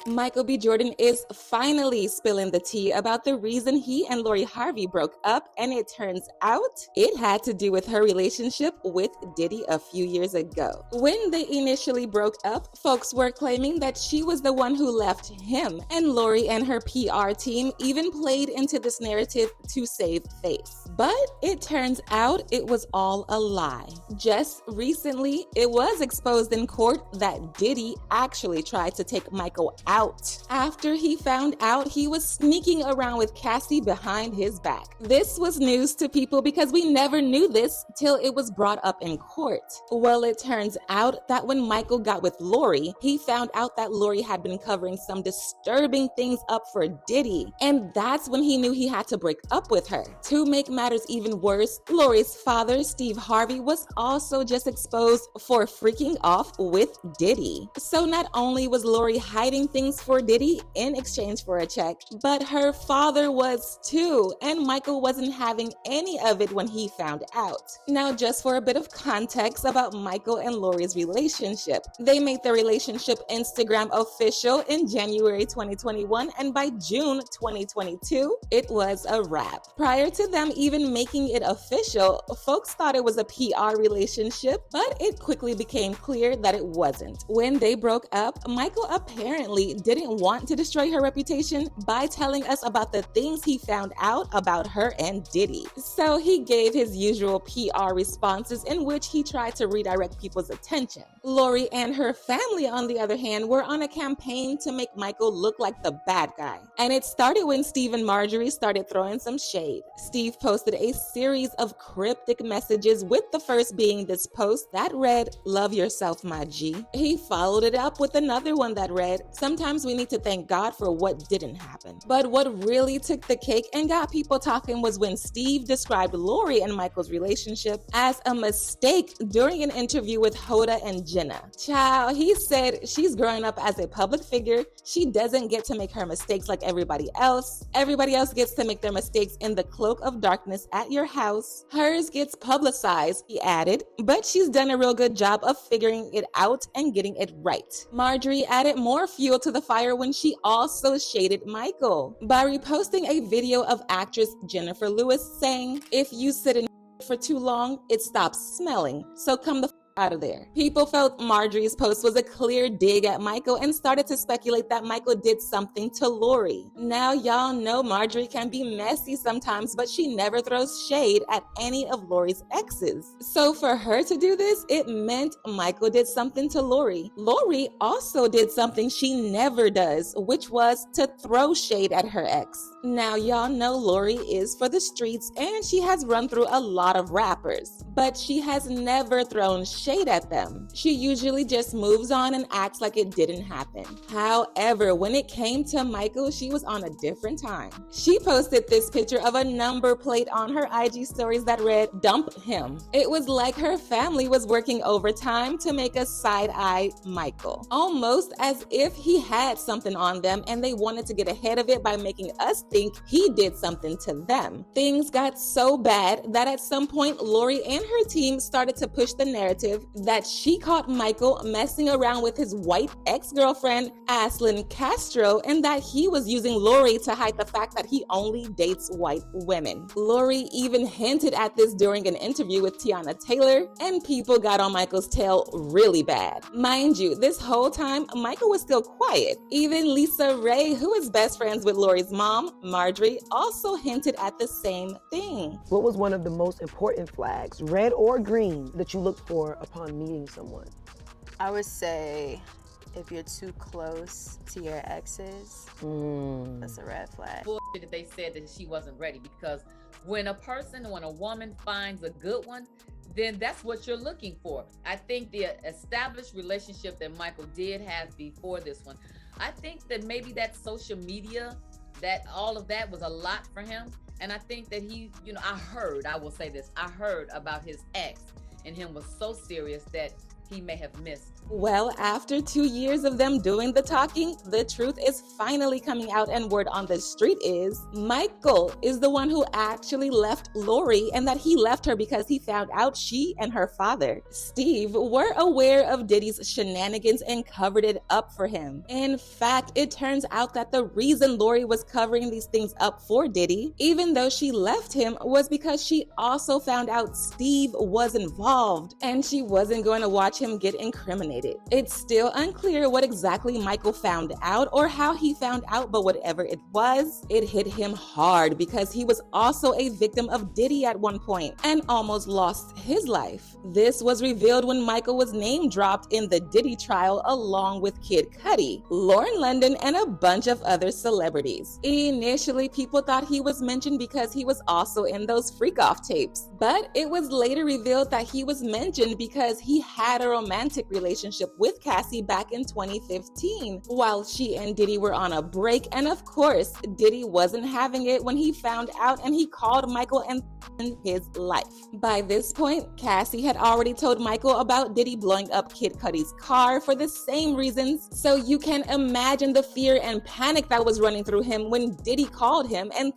Michael B. Jordan is finally spilling the tea about the reason he and Lori Harvey broke up, and it turns out it had to do with her relationship with Diddy a few years ago. When they initially broke up, folks were claiming that she was the one who left him, and Lori and her PR team even played into this narrative to save face. But it turns out it was all a lie. Just recently, it was exposed in court that Diddy actually tried to take Michael out after he found out he was sneaking around with Cassie behind his back. This was news to people because we never knew this till it was brought up in court. Well, it turns out that when Michael got with Lori, he found out that Lori had been covering some disturbing things up for Diddy, and that's when he knew he had to break up with her. To make matters even worse, Lori's father, Steve Harvey, was also just exposed for freaking off with Diddy. So not only was Lori hiding things for Diddy in exchange for a check, but her father was too, and Michael wasn't having any of it when he found out. Now, just for a bit of context about Michael and Lori's relationship, they made their relationship Instagram official in January 2021, and by June 2022, it was a wrap. Prior to them even making it official, folks thought it was a PR relationship, but it quickly became clear that it wasn't. When they broke up, Michael apparently didn't want to destroy her reputation by telling us about the things he found out about her and Diddy. So he gave his usual PR responses in which he tried to redirect people's attention. Lori and her family, on the other hand, were on a campaign to make Michael look like the bad guy. And it started when Steve and Marjorie started throwing some shade. Steve posted a series of cryptic messages, with the first being this post that read, "Love yourself, my G." He followed it up with another one that read, "Sometimes we need to thank God for what didn't happen." But what really took the cake and got people talking was when Steve described Lori and Michael's relationship as a mistake during an interview with Hoda and Jenna. Child, he said she's growing up as a public figure. She doesn't get to make her mistakes like everybody else. Everybody else gets to make their mistakes in the cloak of darkness at your house. Hers gets publicized, he added, but she's done a real good job of figuring it out and getting it right. Marjorie added more fuel to the fire when she also shaded Michael by reposting a video of actress Jennifer Lewis saying, "If you sit in for too long, it stops smelling. So come the out of there." People felt Marjorie's post was a clear dig at Michael and started to speculate that Michael did something to Lori. Now y'all know Marjorie can be messy sometimes, but she never throws shade at any of Lori's exes. So for her to do this, it meant Michael did something to Lori. Lori also did something she never does, which was to throw shade at her ex. Now y'all know Lori is for the streets and she has run through a lot of rappers, but she has never thrown shade at them. She usually just moves on and acts like it didn't happen. However, when it came to Michael, she was on a different time. She posted this picture of a number plate on her IG stories that read, "Dump him." It was like her family was working overtime to make us side-eye Michael, almost as if he had something on them and they wanted to get ahead of it by making us think he did something to them. Things got so bad that at some point, Lori and her team started to push the narrative that she caught Michael messing around with his white ex-girlfriend, Aslyn Castro, and that he was using Lori to hide the fact that he only dates white women. Lori even hinted at this during an interview with Tiana Taylor, and people got on Michael's tail really bad. Mind you, this whole time, Michael was still quiet. Even Lisa Ray, who is best friends with Lori's mom, Marjorie, also hinted at the same thing. What was one of the most important flags, red or green, that you looked for upon meeting someone? I would say if you're too close to your exes, that's a red flag. Bullshit that they said that she wasn't ready, because when a woman finds a good one, then that's what you're looking for. I think the established relationship that Michael did have before this one, I think that maybe that social media, that all of that was a lot for him. And I think that he, I heard about his ex, and him was so serious that he may have missed. Well, after 2 years of them doing the talking, the truth is finally coming out, and word on the street is Michael is the one who actually left Lori, and that he left her because he found out she and her father, Steve, were aware of Diddy's shenanigans and covered it up for him. In fact, it turns out that the reason Lori was covering these things up for Diddy, even though she left him, was because she also found out Steve was involved, and she wasn't going to watch him get incriminated. It's still unclear what exactly Michael found out or how he found out, but whatever it was, it hit him hard because he was also a victim of Diddy at one point and almost lost his life. This was revealed when Michael was name dropped in the Diddy trial along with Kid Cudi, Lauren London, and a bunch of other celebrities. Initially, people thought he was mentioned because he was also in those freak-off tapes, but it was later revealed that he was mentioned because he had a romantic relationship with Cassie back in 2015 while she and Diddy were on a break, and of course Diddy wasn't having it when he found out, and he called Michael and his life. By this point, Cassie had already told Michael about Diddy blowing up Kid Cudi's car for the same reasons, so you can imagine the fear and panic that was running through him when Diddy called him and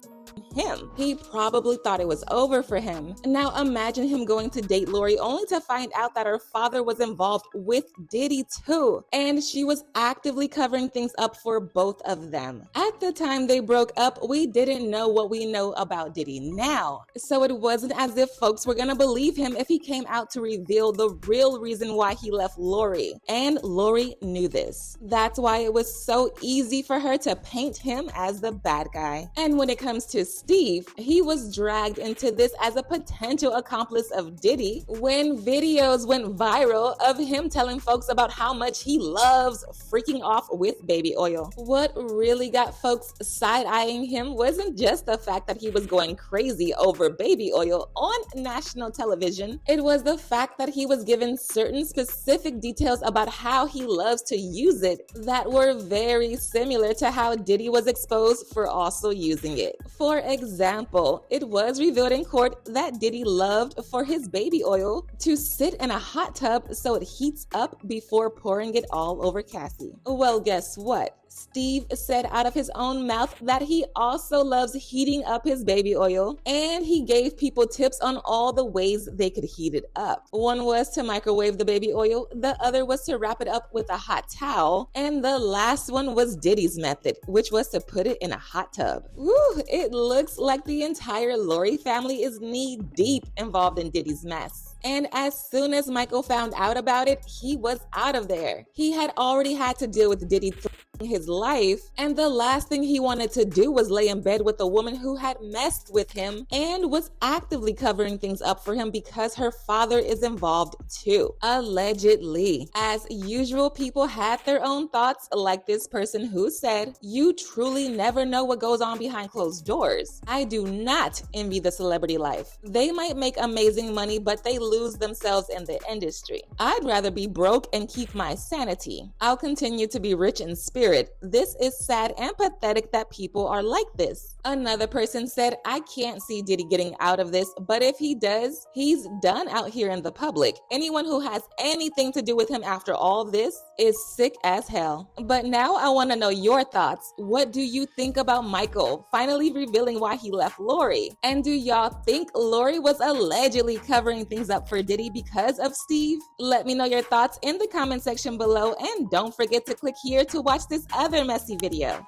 him. He probably thought it was over for him. Now imagine him going to date Lori only to find out that her father was involved with Diddy too, and she was actively covering things up for both of them. At the time they broke up, we didn't know what we know about Diddy now, so it wasn't as if folks were gonna believe him if he came out to reveal the real reason why he left Lori, and Lori knew this. That's why it was so easy for her to paint him as the bad guy. And when it comes to Steve, he was dragged into this as a potential accomplice of Diddy when videos went viral of him telling folks about how much he loves freaking off with baby oil. What really got folks side-eyeing him wasn't just the fact that he was going crazy over baby oil on national television. It was the fact that he was given certain specific details about how he loves to use it that were very similar to how Diddy was exposed for also using it. For example, it was revealed in court that Diddy loved for his baby oil to sit in a hot tub so it heats up before pouring it all over Cassie. Well, guess what? Steve said out of his own mouth that he also loves heating up his baby oil, and he gave people tips on all the ways they could heat it up. One was to microwave the baby oil, the other was to wrap it up with a hot towel, and the last one was Diddy's method, which was to put it in a hot tub. Woo, it looks like the entire Lori family is knee-deep involved in Diddy's mess. And as soon as Michael found out about it, he was out of there. He had already had to deal with Diddy his life, and the last thing he wanted to do was lay in bed with a woman who had messed with him and was actively covering things up for him because her father is involved too, allegedly. As usual, people had their own thoughts, like this person who said, "You truly never know what goes on behind closed doors. I do not envy the celebrity life. They might make amazing money, but they lose themselves in the industry. I'd rather be broke and keep my sanity. I'll continue to be rich in spirit. This is sad and pathetic that people are like this." Another person said, "I can't see Diddy getting out of this, but if he does, he's done out here in the public. Anyone who has anything to do with him after all this is sick as hell." But now I want to know your thoughts. What do you think about Michael finally revealing why he left Lori? And do y'all think Lori was allegedly covering things up for Diddy because of Steve? Let me know your thoughts in the comment section below, and don't forget to click here to watch this other messy video.